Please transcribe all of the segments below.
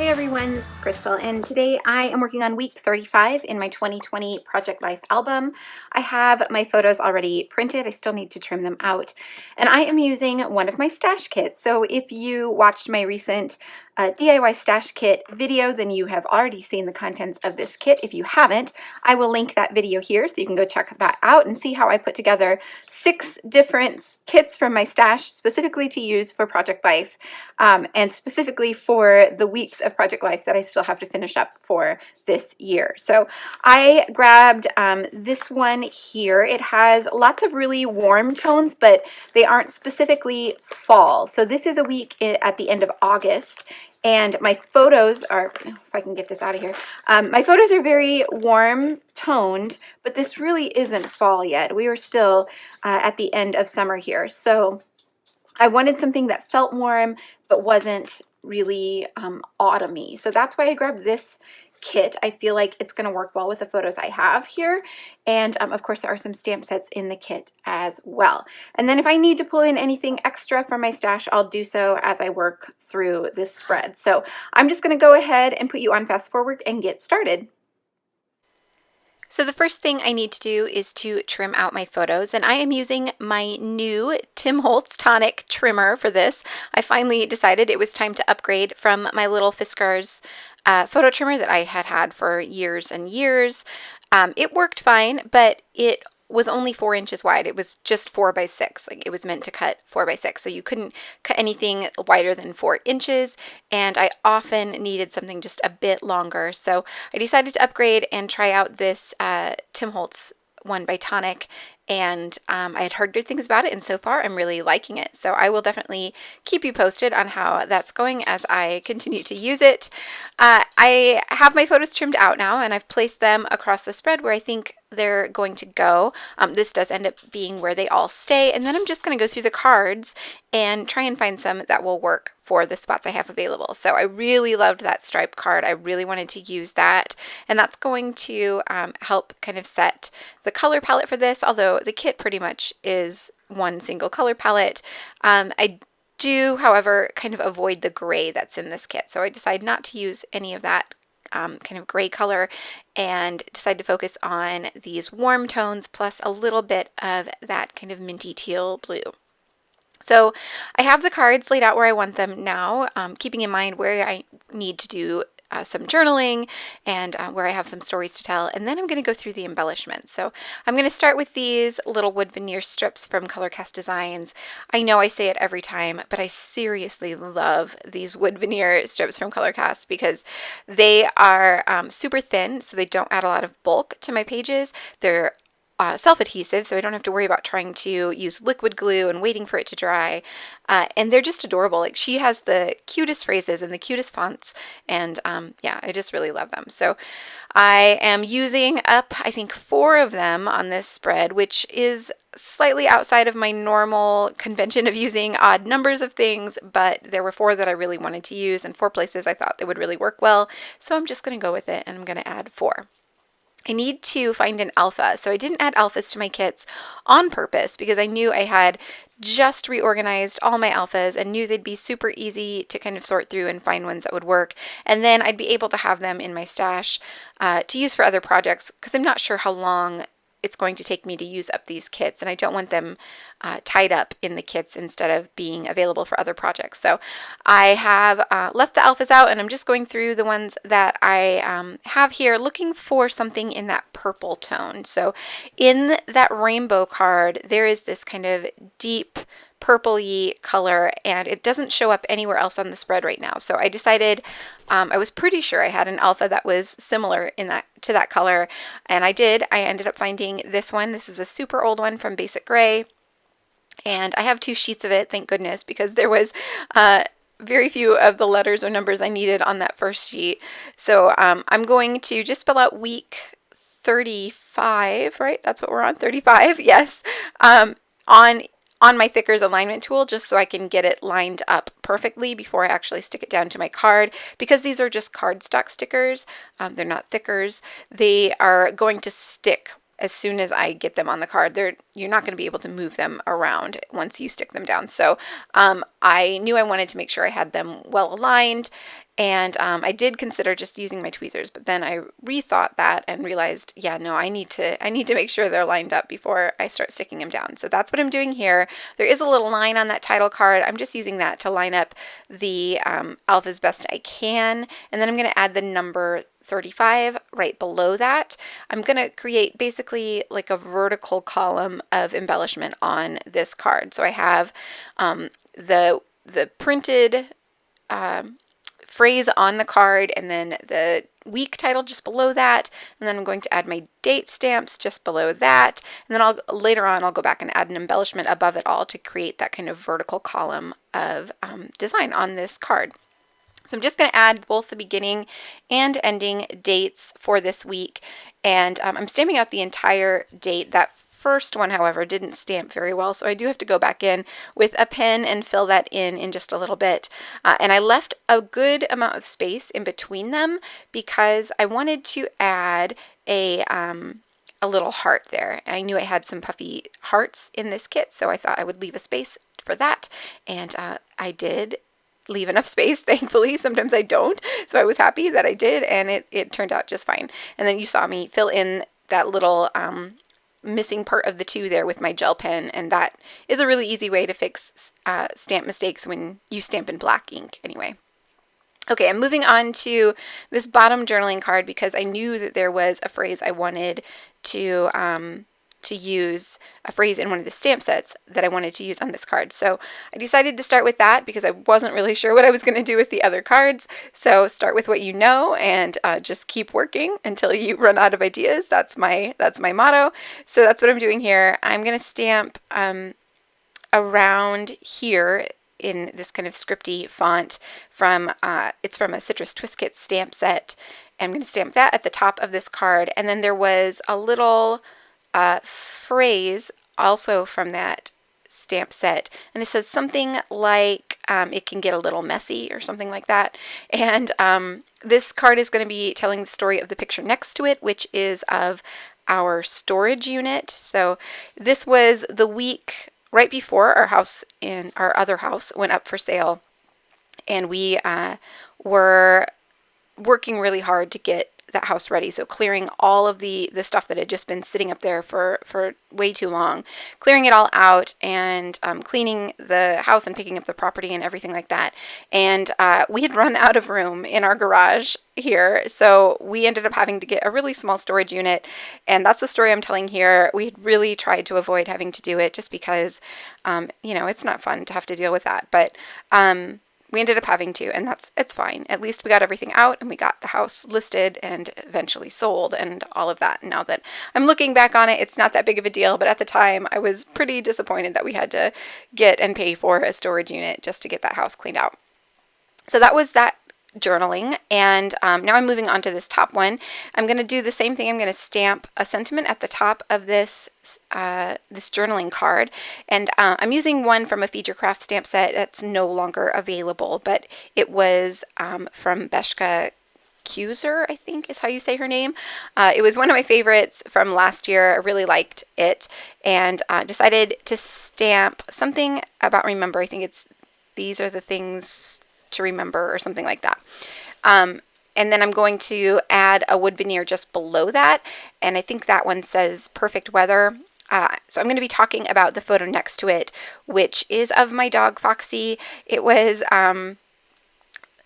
Hey everyone, this is Crystal, and today I am working on week 35 in my 2020 Project Life album. I have my photos already printed. I still need to trim them out, and I am using one of my stash kits. So if you watched my recent DIY stash kit video, then you have already seen the contents of this kit. If you haven't, I will link that video here so you can go check that out and see how I put together 6 different kits from my stash specifically to use for Project Life, and specifically for the weeks of Project Life that I still have to finish up for this year. So I grabbed this one here. It has lots of really warm tones, but they aren't specifically fall. So this is a week at the end of August, and my photos are, if I can get this out of here, my photos are very warm toned, but this really isn't fall yet. We are still at the end of summer here. So I wanted something that felt warm, but wasn't really autumny. So that's why I grabbed this kit. I feel like it's going to work well with the photos I have here. And of course, there are some stamp sets in the kit as well. And then if I need to pull in anything extra from my stash, I'll do so as I work through this spread. So I'm just going to go ahead and put you on fast forward and get started. So the first thing I need to do is to trim out my photos, and I am using my new Holtz tonic trimmer for this. I finally decided it was time to upgrade from my little Fiskars photo trimmer that I had had for years and years. It worked fine, but it was only 4 inches wide. It was just 4 by 6. Like, it was meant to cut 4 by 6, so you couldn't cut anything wider than 4 inches, and I often needed something just a bit longer. So I decided to upgrade and try out this Holtz one by Tonic, and I had heard good things about it, and so far I'm really liking it. So I will definitely keep you posted on how that's going as I continue to use it. I have my photos trimmed out now, and I've placed them across the spread where I think they're going to go. This does end up being where they all stay, and then I'm just going to go through the cards and try and find some that will work for the spots I have available. So I really loved that stripe card. I really wanted to use that, and that's going to help kind of set the color palette for this, although the kit pretty much is one single color palette. I do, however, kind of avoid the gray that's in this kit, so I decided not to use any of that kind of gray color and decide to focus on these warm tones plus a little bit of that kind of minty teal blue. So I have the cards laid out where I want them now, keeping in mind where I need to do some journaling and where I have some stories to tell, and then I'm going to go through the embellishments. So I'm going to start with these little wood veneer strips from Colorcast Designs. I know I say it every time, but I seriously love these wood veneer strips from Colorcast because they are super thin, so they don't add a lot of bulk to my pages. They're self-adhesive, so I don't have to worry about trying to use liquid glue and waiting for it to dry. And they're just adorable. Like, she has the cutest phrases and the cutest fonts, and yeah, I just really love them. So I am using up, I think, 4 of them on this spread, which is slightly outside of my normal convention of using odd numbers of things, but there were 4 that I really wanted to use, and 4 places I thought they would really work well. So I'm just going to go with it, and I'm going to add 4. I need to find an alpha, so I didn't add alphas to my kits on purpose because I knew I had just reorganized all my alphas and knew they'd be super easy to kind of sort through and find ones that would work, and then I'd be able to have them in my stash to use for other projects because I'm not sure how long it's going to take me to use up these kits, and I don't want them tied up in the kits instead of being available for other projects. So I have left the alphas out, and I'm just going through the ones that I have here, looking for something in that purple tone. So in that rainbow card, there is this kind of deep purple-y color, and it doesn't show up anywhere else on the spread right now. So I decided, I was pretty sure I had an alpha that was similar to that color, and I did. I ended up finding this one. This is a super old one from Basic Gray, and I have 2 sheets of it, thank goodness, because there was very few of the letters or numbers I needed on that first sheet. So I'm going to just fill out week 35, right? That's what we're on, 35, yes, on my Thickers alignment tool, just so I can get it lined up perfectly before I actually stick it down to my card. Because these are just cardstock stickers, they're not Thickers, they are going to stick as soon as I get them on the card. You're not going to be able to move them around once you stick them down. So I knew I wanted to make sure I had them well aligned, And I did consider just using my tweezers, but then I rethought that and realized, yeah, no, I need to make sure they're lined up before I start sticking them down. So that's what I'm doing here. There is a little line on that title card. I'm just using that to line up the alpha as best I can. And then I'm going to add the number 35 right below that. I'm going to create basically like a vertical column of embellishment on this card. So I have the printed phrase on the card, and then the week title just below that, and then I'm going to add my date stamps just below that, and then later on I'll go back and add an embellishment above it all to create that kind of vertical column of design on this card. So I'm just going to add both the beginning and ending dates for this week, and I'm stamping out the entire date. That first one, however, didn't stamp very well, so I do have to go back in with a pen and fill that in just a little bit. And I left a good amount of space in between them because I wanted to add a little heart there. I knew I had some puffy hearts in this kit, so I thought I would leave a space for that, and I did leave enough space, thankfully. Sometimes I don't, so I was happy that I did, and it turned out just fine. And then you saw me fill in that little missing part of the 2 there with my gel pen, and that is a really easy way to fix stamp mistakes when you stamp in black ink anyway. Okay, I'm moving on to this bottom journaling card because I knew that there was a phrase I wanted to use, a phrase in one of the stamp sets that I wanted to use on this card. So I decided to start with that because I wasn't really sure what I was going to do with the other cards. So start with what you know and just keep working until you run out of ideas. That's my motto. So that's what I'm doing here. I'm going to stamp around here in this kind of scripty font from it's from a Citrus Twist Kit stamp set. And I'm going to stamp that at the top of this card. And then there was a little phrase also from that stamp set, and it says something like it can get a little messy or something like that. And this card is going to be telling the story of the picture next to it, which is of our storage unit. So this was the week right before our other house went up for sale, and we were working really hard to get that house ready. So clearing all of the stuff that had just been sitting up there for way too long, clearing it all out, and cleaning the house and picking up the property and everything like that. And we had run out of room in our garage here, so we ended up having to get a really small storage unit, and that's the story I'm telling here. We had really tried to avoid having to do it just because it's not fun to have to deal with that, but we ended up having to, and it's fine. At least we got everything out, and we got the house listed and eventually sold and all of that. And now that I'm looking back on it, it's not that big of a deal, but at the time I was pretty disappointed that we had to get and pay for a storage unit just to get that house cleaned out. So that was that journaling, and now I'm moving on to this top one. I'm going to do the same thing. I'm going to stamp a sentiment at the top of this journaling card, and I'm using one from a Feature Craft stamp set that's no longer available, but it was from Beshka Kuser, I think is how you say her name. It was one of my favorites from last year. I really liked it, and decided to stamp something about remember. I think it's these are the things to remember or something like that. And then I'm going to add a wood veneer just below that, and I think that one says perfect weather. So I'm going to be talking about the photo next to it, which is of my dog Foxy. It was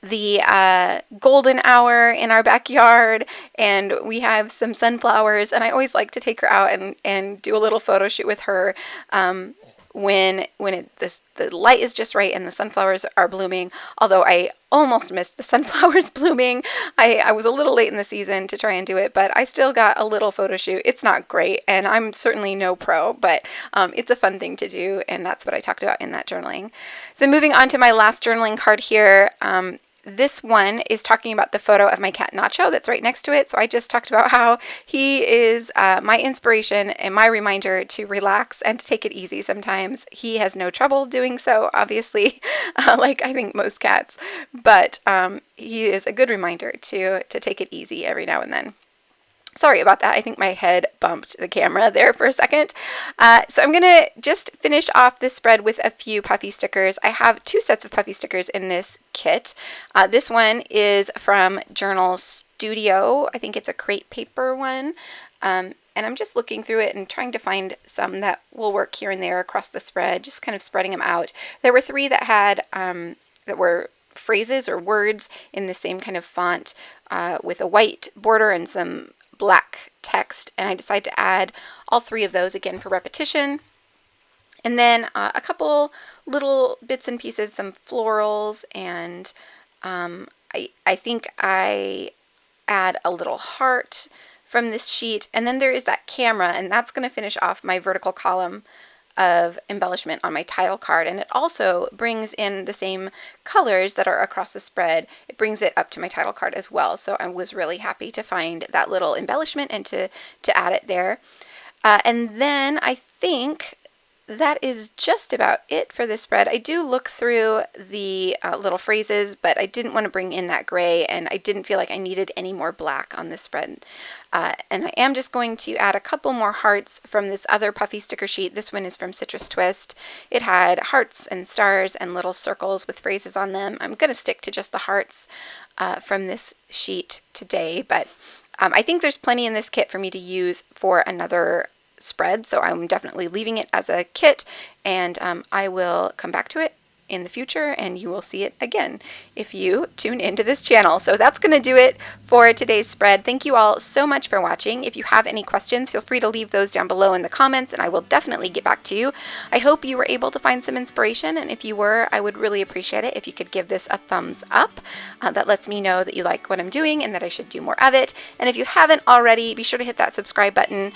the golden hour in our backyard, and we have some sunflowers, and I always like to take her out and do a little photo shoot with her when the light is just right and the sunflowers are blooming. Although I almost missed the sunflowers blooming. I was a little late in the season to try and do it, but I still got a little photo shoot. It's not great, and I'm certainly no pro, but it's a fun thing to do, and that's what I talked about in that journaling. So moving on to my last journaling card here. This one is talking about the photo of my cat Nacho that's right next to it. So I just talked about how he is my inspiration and my reminder to relax and to take it easy sometimes. He has no trouble doing so, obviously, like I think most cats, but he is a good reminder to take it easy every now and then. Sorry about that. I think my head bumped the camera there for a second. So I'm going to just finish off this spread with a few puffy stickers. I have 2 sets of puffy stickers in this kit. This one is from Journal Studio. I think it's a crepe paper one. And I'm just looking through it and trying to find some that will work here and there across the spread, just kind of spreading them out. There were 3 that had that were phrases or words in the same kind of font with a white border and some black text, and I decided to add all 3 of those again for repetition. And then a couple little bits and pieces, some florals, and I think I add a little heart from this sheet. And then there is that camera, and that's going to finish off my vertical column of embellishment on my title card, and it also brings in the same colors that are across the spread. It brings it up to my title card as well, so I was really happy to find that little embellishment and to add it there. And then I think that is just about it for this spread. I do look through the little phrases, but I didn't want to bring in that gray, and I didn't feel like I needed any more black on this spread. And I am just going to add a couple more hearts from this other puffy sticker sheet. This one is from Citrus Twist. It had hearts and stars and little circles with phrases on them. I'm going to stick to just the hearts from this sheet today, but I think there's plenty in this kit for me to use for another spread, so I'm definitely leaving it as a kit, and I will come back to it in the future, and you will see it again if you tune into this channel. So that's going to do it for today's spread. Thank you all so much for watching. If you have any questions, feel free to leave those down below in the comments, and I will definitely get back to you. I hope you were able to find some inspiration, and if you were, I would really appreciate it if you could give this a thumbs up. That lets me know that you like what I'm doing and that I should do more of it. And if you haven't already, be sure to hit that subscribe button.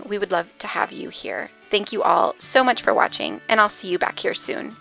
We would love to have you here. Thank you all so much for watching, and I'll see you back here soon.